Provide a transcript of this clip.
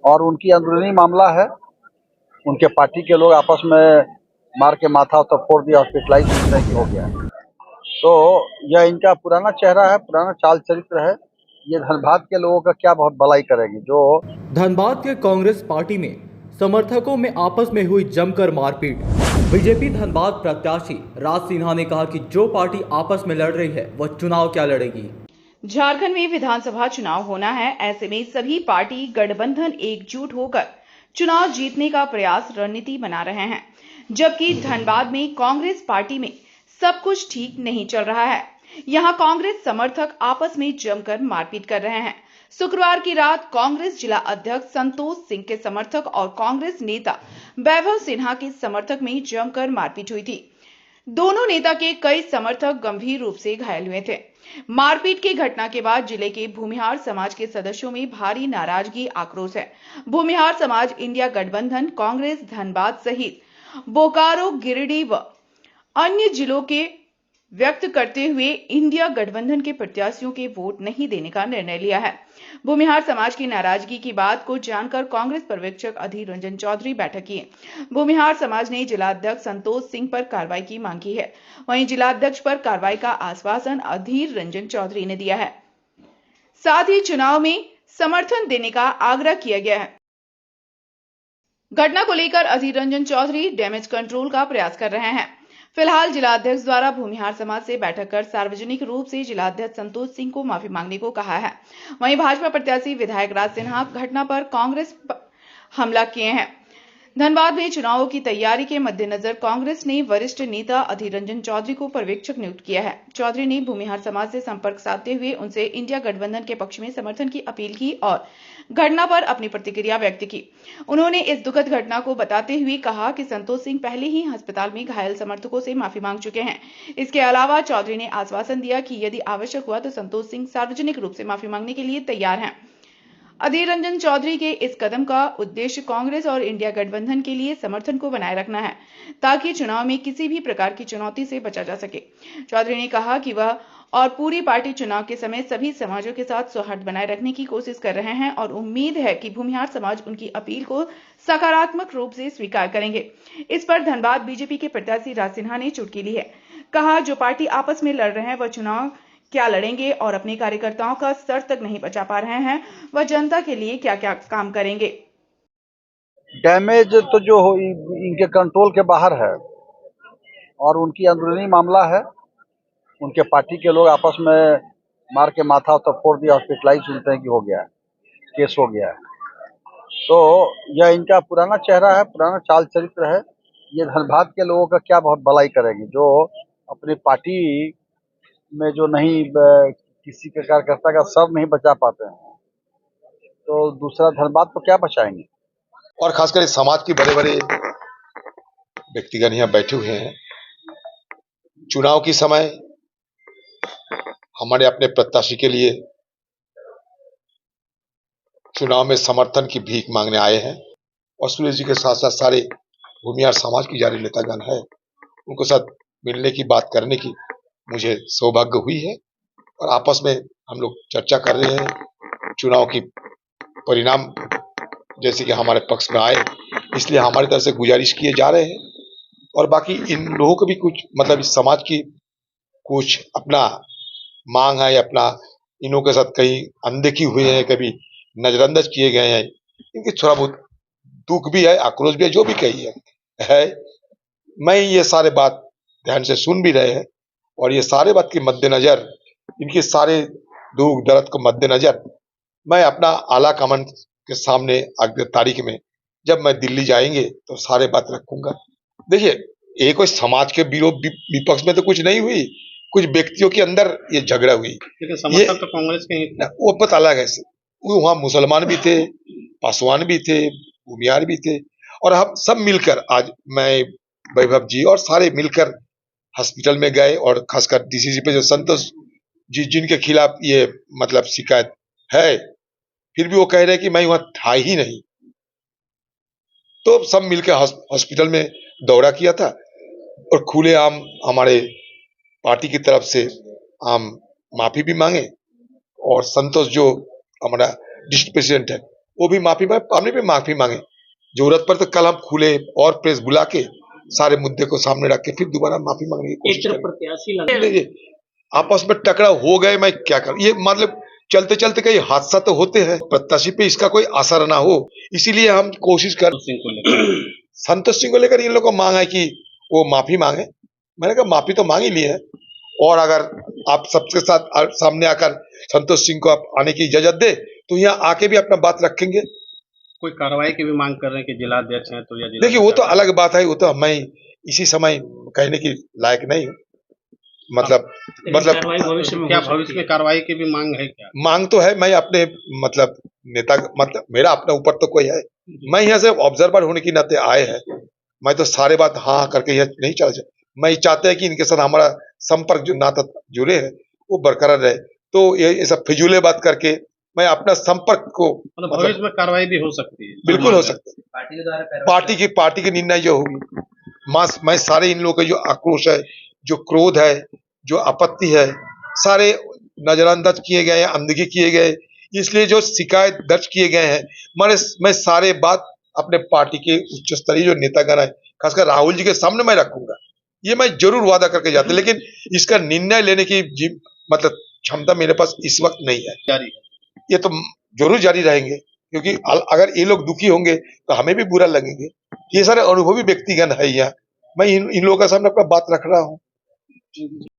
और उनकी अंदरूनी मामला है। उनके पार्टी के लोग आपस में मार के माथा तो फोड़ दिया, हॉस्पिटलाइज इस तरह की हो गया। तो यह इनका पुराना चेहरा है, पुराना चाल चरित्र है। ये धनबाद के लोगों का क्या बहुत भलाई करेंगे। जो धनबाद के कांग्रेस पार्टी में समर्थकों में आपस में हुई जमकर मारपीट। बीजेपी धनबाद प्रत्याशी राज सिन्हा ने कहा कि जो पार्टी आपस में लड़ रही है वह चुनाव क्या लड़ेगी। झारखंड में विधानसभा चुनाव होना है, ऐसे में सभी पार्टी गठबंधन एकजुट होकर चुनाव जीतने का प्रयास रणनीति बना रहे हैं। जबकि धनबाद में कांग्रेस पार्टी में सब कुछ ठीक नहीं चल रहा है। यहां कांग्रेस समर्थक आपस में जमकर मारपीट कर रहे हैं। शुक्रवार की रात कांग्रेस जिला अध्यक्ष संतोष सिंह के समर्थक और कांग्रेस नेता वैभव सिन्हा के समर्थक में जमकर मारपीट हुई थी। दोनों नेता के कई समर्थक गंभीर रूप से घायल हुए थे। मारपीट की घटना के बाद जिले के भूमिहार समाज के सदस्यों में भारी नाराजगी आक्रोश है। भूमिहार समाज इंडिया गठबंधन, कांग्रेस धनबाद सहित बोकारो, गिरिडीह व अन्य जिलों के व्यक्त करते हुए इंडिया गठबंधन के प्रत्याशियों के वोट नहीं देने का निर्णय लिया है। भूमिहार समाज की नाराजगी की बात को जानकर कांग्रेस पर्यवेक्षक अधीर रंजन चौधरी बैठक किए। भूमिहार समाज ने जिलाध्यक्ष संतोष सिंह पर कार्रवाई की मांग की है। वहीं जिलाध्यक्ष पर कार्रवाई का आश्वासन अधीर रंजन चौधरी ने दिया है। साथ ही चुनाव में समर्थन देने का आग्रह किया गया है। घटना को लेकर अधीर रंजन चौधरी डैमेज कंट्रोल का प्रयास कर रहे हैं। फिलहाल जिलाध्यक्ष द्वारा भूमिहार समाज से बैठक कर सार्वजनिक रूप से जिलाध्यक्ष संतोष सिंह को माफी मांगने को कहा है। वहीं भाजपा प्रत्याशी विधायक राज सिन्हा घटना पर कांग्रेस पर हमला किए हैं। धनबाद में चुनावों की तैयारी के मद्देनजर कांग्रेस ने वरिष्ठ नेता अधीर रंजन चौधरी को पर्यवेक्षक नियुक्त किया है। चौधरी ने भूमिहार समाज से संपर्क साधते हुए उनसे इंडिया गठबंधन के पक्ष में समर्थन की अपील की और घटना पर अपनी प्रतिक्रिया व्यक्त की। उन्होंने इस दुखद घटना को बताते हुए कहा कि संतोष सिंह पहले ही अस्पताल में घायल समर्थकों से माफी मांग चुके हैं। इसके अलावा चौधरी ने आश्वासन दिया कि यदि आवश्यक हुआ तो संतोष सिंह सार्वजनिक रूप से माफी मांगने के लिए तैयार हैं। अधीर रंजन चौधरी के इस कदम का उद्देश्य कांग्रेस और इंडिया गठबंधन के लिए समर्थन को बनाए रखना है, ताकि चुनाव में किसी भी प्रकार की चुनौती से बचा जा सके। चौधरी ने कहा कि वह और पूरी पार्टी चुनाव के समय सभी समाजों के साथ सौहार्द बनाए रखने की कोशिश कर रहे हैं और उम्मीद है कि भूमिहार समाज उनकी अपील को सकारात्मक रूप से स्वीकार करेंगे। इस पर धनबाद बीजेपी के प्रत्याशी राज सिन्हा ने चुटकी ली है। कहा, जो पार्टी आपस में लड़ रहे हैं वह चुनाव क्या लड़ेंगे और अपने कार्यकर्ताओं का स्तर तक नहीं बचा पा रहे हैं, वह जनता के लिए क्या क्या काम करेंगे। डैमेज तो जो हो इनके कंट्रोल के बाहर है और उनकी अंदरूनी मामला है। उनके पार्टी के लोग आपस में मार के माथा तो फोड़ दिया, हॉस्पिटलाइज इस तरह की हो गया है, केस हो गया है। तो यह इनका पुराना चेहरा है, पुराना चाल चरित्र है। ये धनबाद के लोगों का क्या बहुत भलाई करेंगे। जो अपनी पार्टी में जो नहीं किसी के कार्यकर्ता का सर नहीं बचा पाते हैं, तो दूसरा धनबाद को क्या बचाएंगे। और खासकर इस समाज के बड़े बड़े व्यक्तिगण यहाँ बैठे हुए हैं। चुनाव के समय हमारे अपने प्रत्याशी के लिए चुनाव में समर्थन की भीख मांगने आए हैं और सुरेश जी के साथ साथ सारे भूमिहार समाज की जारी नेतागण है, उनको साथ मिलने की बात करने की मुझे सौभाग्य हुई है और आपस में हम लोग चर्चा कर रहे हैं। चुनाव की परिणाम जैसे कि हमारे पक्ष में आए, इसलिए हमारी तरफ से गुजारिश किए जा रहे हैं और बाकी इन लोगों को भी कुछ मतलब इस समाज की कुछ अपना मांग है, अपना इनों के साथ कहीं अनदेखी हुए हैं, कभी नजरअंदाज किए गए हैं, इनकी थोड़ा बहुत दुख भी है, आक्रोश भी है, जो भी कही है। मैं ये सारे बात ध्यान से सुन भी रहे हैं और ये सारे बात के मद्देनजर, इनके सारे दुख दर्द को मद्देनजर मैं अपना आला कमान के सामने अगले तारीख में जब मैं दिल्ली जाएंगे तो सारे बात रखूंगा। देखिए, ये कोई समाज के विरोध विपक्ष में तो कुछ नहीं हुई, कुछ व्यक्तियों के अंदर ये झगड़ा हुई। समर्थक तो कांग्रेस के ही थे। वो पता अलग है, वहाँ मुसलमान भी थे, पासवान भी थे, भूमिहार भी थे और हम सब मिलकर आज मैं वैभव जी और सारे मिलकर हॉस्पिटल में गए और खासकर डीसीसी पे जो संतोष जी जिनके खिलाफ ये मतलब शिकायत है, फिर भी वो कह रहे हैं कि मैं वहां था ही नहीं, तो सब मिलकर हॉस्पिटल में दौरा किया था और खुलेआम हमारे पार्टी की तरफ से हम माफी भी मांगे और संतोष जो हमारा डिस्ट्रिक्ट प्रेसिडेंट है वो भी माफी मांगे, हमने भी माफी मांगे। जरूरत पर तो कल हम खुले और प्रेस बुला के सारे मुद्दे को सामने रख के फिर दोबारा माफी मांगने की एक कोशिश तरफ करेंगे। प्रत्याशी लग आपस में टकराव हो गए, मैं क्या करूं? ये मतलब चलते चलते कई हादसा तो होते हैं, प्रत्याशी पे इसका कोई असर ना हो, इसीलिए हम कोशिश कर सिंह को लेकर संतोष सिंह को लेकर इन लोगों को मांग है कि वो माफी मांगे। मैंने कहा माफी तो मांग ही ली है, और अगर आप सबके साथ सामने आकर संतोष सिंह को आप आने की इजाजत दे तो यहाँ आके भी अपना बात रखेंगे। कोई कार्रवाई की भी मांग कर रहे हैं कि जिलाध्यक्ष हैं तो या देखिए वो तो अलग बात है, वो तो मैं इसी समय कहने की लायक नहीं हूँ। मतलब भविष्य में क्या भविष्य में कार्रवाई की भी मांग है क्या? मांग तो है, मैं अपने मतलब नेता मतलब मेरा अपने ऊपर तो कोई है, मैं यहाँ से ऑब्जर्वर होने की नाते आए हैं, मैं तो सारे बात हाँ करके यहाँ नहीं चल जाए। मैं चाहते हैं कि इनके साथ हमारा संपर्क जो नाता जुड़े है वो बरकरार रहे, तो ये सब फिजूले बात करके मैं अपना संपर्क को मतलब भविष्य में कार्रवाई भी हो सकती है। बिल्कुल हो सकता है। पार्टी की निर्णय जो होगी, मैं सारे इन लोगों का जो आक्रोश है, जो क्रोध है, जो आपत्ति है, सारे नजरअंदाज किए गए हैं, अनदेखी किए गए, इसलिए जो शिकायत दर्ज किए गए हैं मैं सारे बात अपने पार्टी के उच्च स्तरीय जो नेतागण है, खासकर राहुल जी के सामने मैं रखूंगा। ये मैं जरूर वादा करके जाता, लेकिन इसका निर्णय लेने की मतलब क्षमता मेरे पास इस वक्त नहीं है। जारी है ये तो जरूर जारी रहेंगे, क्योंकि अगर ये लोग दुखी होंगे तो हमें भी बुरा लगेंगे। ये सारे अनुभवी व्यक्तिगण है यहाँ, मैं इन लोगों के सामने अपना बात रख रहा हूँ।